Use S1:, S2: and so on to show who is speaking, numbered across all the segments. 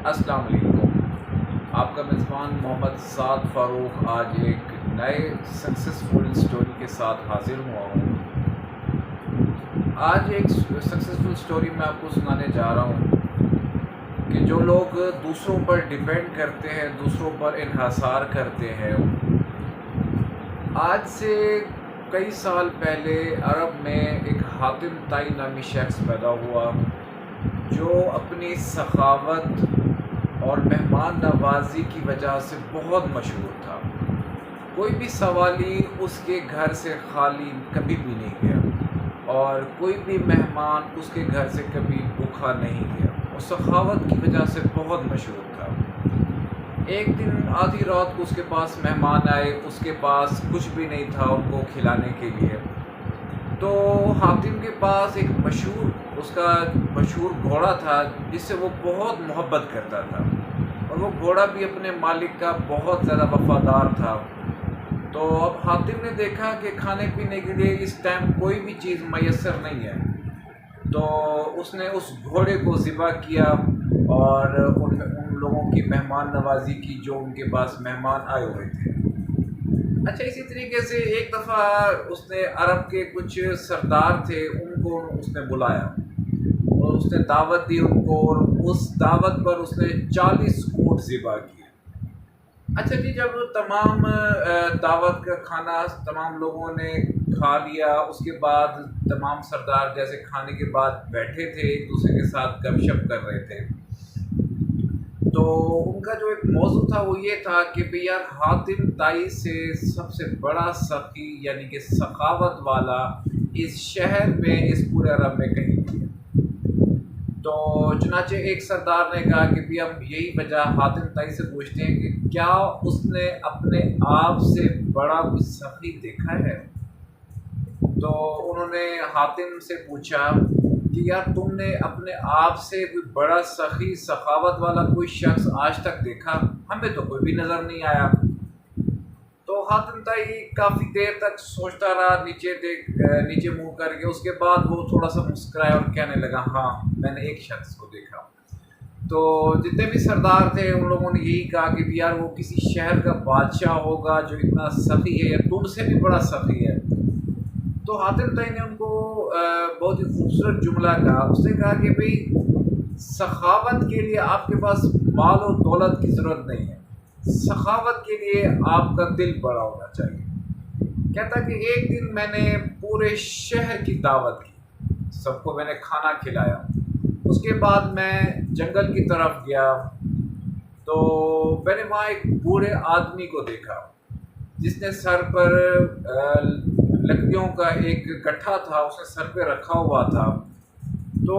S1: السلام علیکم، آپ کا میزبان محمد سعد فاروق آج ایک نئے سکسیزفل سٹوری کے ساتھ حاضر ہوا ہوں۔ آج ایک سکسیزفل سٹوری میں آپ کو سنانے جا رہا ہوں کہ جو لوگ دوسروں پر ڈیپینڈ کرتے ہیں، دوسروں پر انحصار کرتے ہیں، آج سے کئی سال پہلے عرب میں ایک حاتم طائی نامی شخص پیدا ہوا جو اپنی سخاوت اور مہمان نوازی کی وجہ سے بہت مشہور تھا۔ کوئی بھی سوالی اس کے گھر سے خالی کبھی بھی نہیں گیا اور کوئی بھی مہمان اس کے گھر سے کبھی بھوکا نہیں گیا، اور سخاوت کی وجہ سے بہت مشہور تھا۔ ایک دن آدھی رات کو اس کے پاس مہمان آئے، اس کے پاس کچھ بھی نہیں تھا ان کو کھلانے کے لیے، تو حاتم کے پاس ایک اس کا مشہور گھوڑا تھا جس سے وہ بہت محبت کرتا تھا، اور وہ گھوڑا بھی اپنے مالک کا بہت زیادہ وفادار تھا۔ تو اب حاتم نے دیکھا کہ کھانے پینے کے لیے اس ٹائم کوئی بھی چیز میسر نہیں ہے، تو اس نے اس گھوڑے کو ذبح کیا اور ان لوگوں کی مہمان نوازی کی جو ان کے پاس مہمان آئے ہوئے تھے۔ اچھا، اسی طریقے سے ایک دفعہ اس نے عرب کے کچھ سردار تھے، ان کو اس نے بلایا اور اس نے دعوت دی ان کو، اور اس دعوت پر اس نے 40 اونٹ ذبح کیے۔ اچھا جی، جب تمام دعوت کا کھانا تمام لوگوں نے کھا لیا، اس کے بعد تمام سردار جیسے کھانے کے بعد بیٹھے تھے، ایک دوسرے کے ساتھ گپ شپ کر رہے تھے، تو ان کا جو ایک موضوع تھا وہ یہ تھا کہ بھئی یار، حاتم طائی سے سب سے بڑا سخی یعنی کہ سخاوت والا اس شہر میں، اس پورے عرب میں کہیں نہیں ہے۔ تو چنانچہ ایک سردار نے کہا کہ بھی ہم یہی وجہ حاتم طائی سے پوچھتے ہیں کہ کیا اس نے اپنے آپ سے بڑا کوئی سخی دیکھا ہے؟ تو انہوں نے حاتم سے پوچھا کہ یار، تم نے اپنے آپ سے کوئی بڑا سخی سخاوت والا کوئی شخص آج تک دیکھا؟ ہمیں تو کوئی بھی نظر نہیں آیا۔ تو حاتم طائی کافی دیر تک سوچتا رہا، نیچے منہ کر کے، اس کے بعد وہ تھوڑا سا مسکرایا اور کہنے لگا، ہاں میں نے ایک شخص کو دیکھا۔ تو جتنے بھی سردار تھے ان لوگوں نے یہی کہا کہ یار، وہ کسی شہر کا بادشاہ ہوگا جو اتنا سخی ہے، یا تم سے بھی بڑا سخی ہے۔ تو حاتم طائی نے ان کو بہت ہی خوبصورت جملہ کہا، اس نے کہا کہ بھئی سخاوت کے لیے آپ کے پاس مال و دولت کی ضرورت نہیں ہے، سخاوت کے لیے آپ کا دل بڑا ہونا چاہیے۔ کہتا کہ ایک دن میں نے پورے شہر کی دعوت کی، سب کو میں نے کھانا کھلایا، اس کے بعد میں جنگل کی طرف گیا، تو میں نے وہاں ایک بوڑھے آدمی کو دیکھا جس نے سر پر لکڑیوں کا ایک گٹھا تھا، اس نے سر پہ رکھا ہوا تھا۔ تو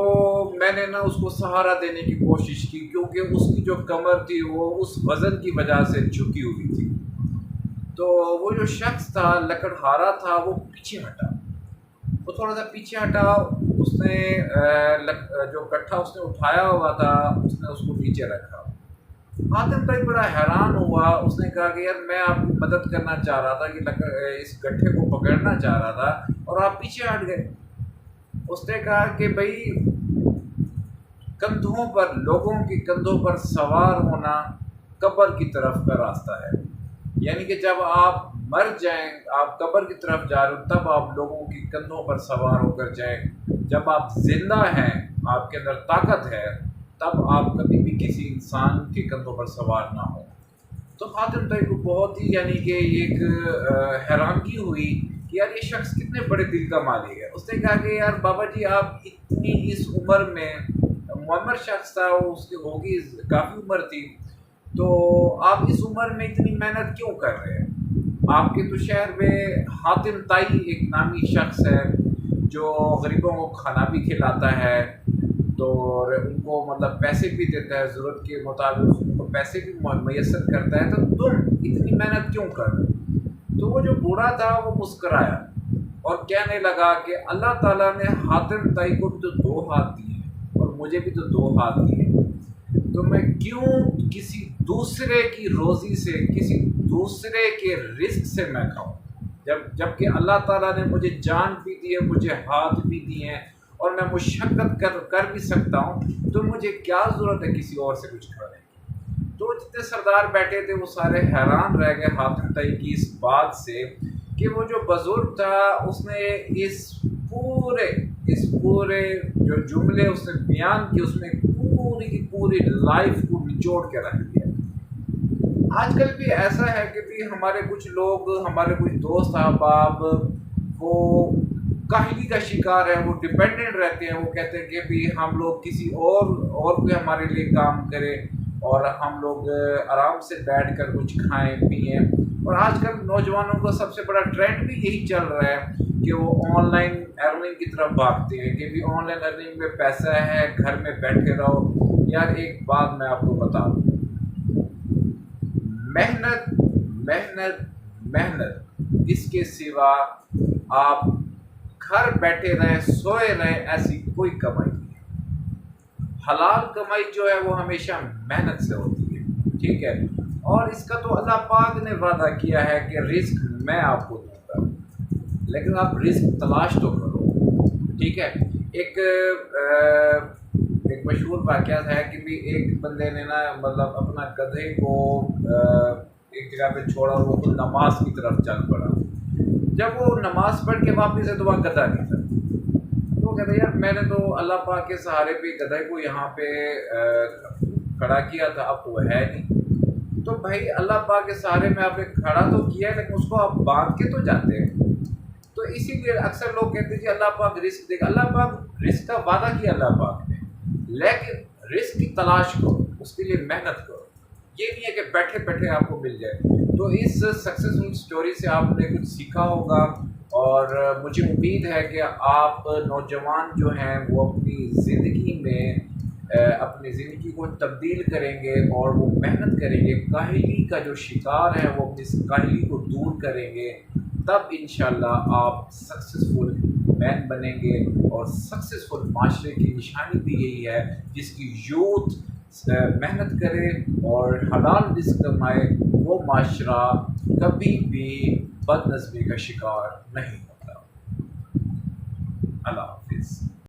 S1: میں نے اس کو سہارا دینے کی کوشش کی، کیونکہ اس کی جو کمر تھی وہ اس وزن کی وجہ سے جھکی ہوئی تھی۔ تو وہ جو شخص تھا، لکڑہارا تھا، وہ پیچھے ہٹا، وہ تھوڑا سا پیچھے ہٹا، اس نے جو گٹھا اس نے اٹھایا ہوا تھا، اس نے اس کو نیچے رکھا۔ حاتم طائی بڑا حیران ہوا، اس نے کہا کہ یار، میں آپ کی مدد کرنا چاہ رہا تھا کہ اس گٹھے کو پکڑنا چاہ رہا تھا اور آپ پیچھے ہٹ گئے۔ اس نے کہا کہ بھئی، کندھوں پر، لوگوں کے کندھوں پر سوار ہونا قبر کی طرف کا راستہ ہے، یعنی کہ جب آپ مر جائیں، آپ قبر کی طرف جا رہے ہو، تب آپ لوگوں کی کندھوں پر سوار ہو کر جائیں۔ جب آپ زندہ ہیں، آپ کے اندر طاقت ہے، تب آپ کبھی بھی کسی انسان کے کندھوں پر سوار نہ ہوں۔ تو حاتم طائی کو بہت ہی یعنی کہ ایک حیرانگی ہوئی کہ یار، یہ شخص کتنے بڑے دل کا مالک ہے۔ اس نے کہا کہ یار بابا جی، آپ اتنی اس عمر میں، معمر شخص تھا، اس کی ہوگی کافی عمر تھی، تو آپ اس عمر میں اتنی محنت کیوں کر رہے ہیں؟ آپ کے تو شہر میں حاتم طائی ایک نامی شخص ہے جو غریبوں کو کھانا بھی کھلاتا ہے، تو ان کو مطلب پیسے بھی دیتا ہے، ضرورت کے مطابق ان کو پیسے بھی میسر کرتا ہے، تو تم اتنی محنت کیوں کر رہے ہو؟ تو وہ جو بوڑھا تھا وہ مسکرایا اور کہنے لگا کہ اللہ تعالیٰ نے حاتم طائی کو بھی تو 2 ہاتھ دیے اور مجھے بھی تو 2 ہاتھ دیے، تو میں کیوں کسی دوسرے کی روزی سے، کسی دوسرے کے رزق سے میں کھاؤں، جب کہ اللہ تعالیٰ نے مجھے جان بھی دی ہے، مجھے ہاتھ بھی دیے ہیں، اور میں مشقت کر بھی سکتا ہوں، تو مجھے کیا ضرورت ہے کسی اور سے کچھ کرانے کی؟ تو جتنے سردار بیٹھے تھے وہ سارے حیران رہ گئے حاتم طائی کی اس بات سے کہ وہ جو بزرگ تھا اس نے اس پورے جو جملے اس نے بیان کی اس میں پوری کی پوری لائف کو نچوڑ کے رکھ دیا۔ آج کل بھی ایسا ہے کہ بھی ہمارے کچھ لوگ، ہمارے کچھ دوست احباب وہ کاہلی کا شکار ہے، وہ ڈپینڈنٹ رہتے ہیں، وہ کہتے ہیں کہ بھی ہم لوگ کسی اور کوئی ہمارے لیے کام کرے اور ہم لوگ آرام سے بیٹھ کر کچھ کھائیں پئیں۔ اور آج کل نوجوانوں کا سب سے بڑا ٹرینڈ بھی یہی چل رہا ہے کہ وہ آن لائن ارننگ کی طرف بھاگتے ہیں کہ بھی آن لائن ارننگ میں پیسہ ہے، گھر میں بیٹھے رہو۔ یار ایک بات میں آپ کو بتا دوں، محنت محنت محنت، اس کے سوا آپ گھر بیٹھے رہیں، سوئے رہیں، ایسی کوئی کمائی نہیں ہے۔ حلال کمائی جو ہے وہ ہمیشہ محنت سے ہوتی ہے، ٹھیک ہے؟ اور اس کا تو اللہ پاک نے وعدہ کیا ہے کہ رزق میں آپ کو دوں گا، لیکن آپ رزق تلاش تو کرو، ٹھیک ہے؟ ایک مشہور واقعہ ہے کہ بھی ایک بندے نے نا مطلب اپنا گدھے کو ایک جگہ پہ چھوڑا اور وہ خود نماز کی طرف چل پڑا۔ جب وہ نماز پڑھ کے واپس ہے تو وہاں گدھا نہیں تھا، تو وہ کہتے یار میں نے تو اللہ پاک کے سہارے پہ گدھے کو یہاں پہ کھڑا کیا تھا، اب تو وہ ہے نہیں۔ تو بھائی اللہ پاک کے سہارے میں آپ نے کھڑا تو کیا ہے لیکن اس کو آپ باندھ کے تو جاتے ہیں۔ تو اسی لیے اکثر لوگ کہتے ہیں کہ اللہ پاک رزق دے گا۔ اللہ پاک رزق کا وعدہ کیا اللہ پاک نے، لیکن رزق کی تلاش کرو، اس کے لیے محنت کرو۔ یہ نہیں ہے کہ بیٹھے بیٹھے آپ کو مل جائے۔ تو اس سکسیسفل سٹوری سے آپ نے کچھ سیکھا ہوگا، اور مجھے امید ہے کہ آپ نوجوان جو ہیں وہ اپنی زندگی کو تبدیل کریں گے اور وہ محنت کریں گے، کاہلی کا جو شکار ہے وہ اپنی کاہلی کو دور کریں گے، تب انشاءاللہ آپ سکسیسفل مین بنیں گے۔ اور سکسیسفل معاشرے کی نشانی بھی یہی ہے جس کی یوتھ محنت کرے اور حلال رزق کمائے، وہ معاشرہ کبھی بھی بد نظمی کا شکار نہیں ہوتا۔ اللہ حافظ۔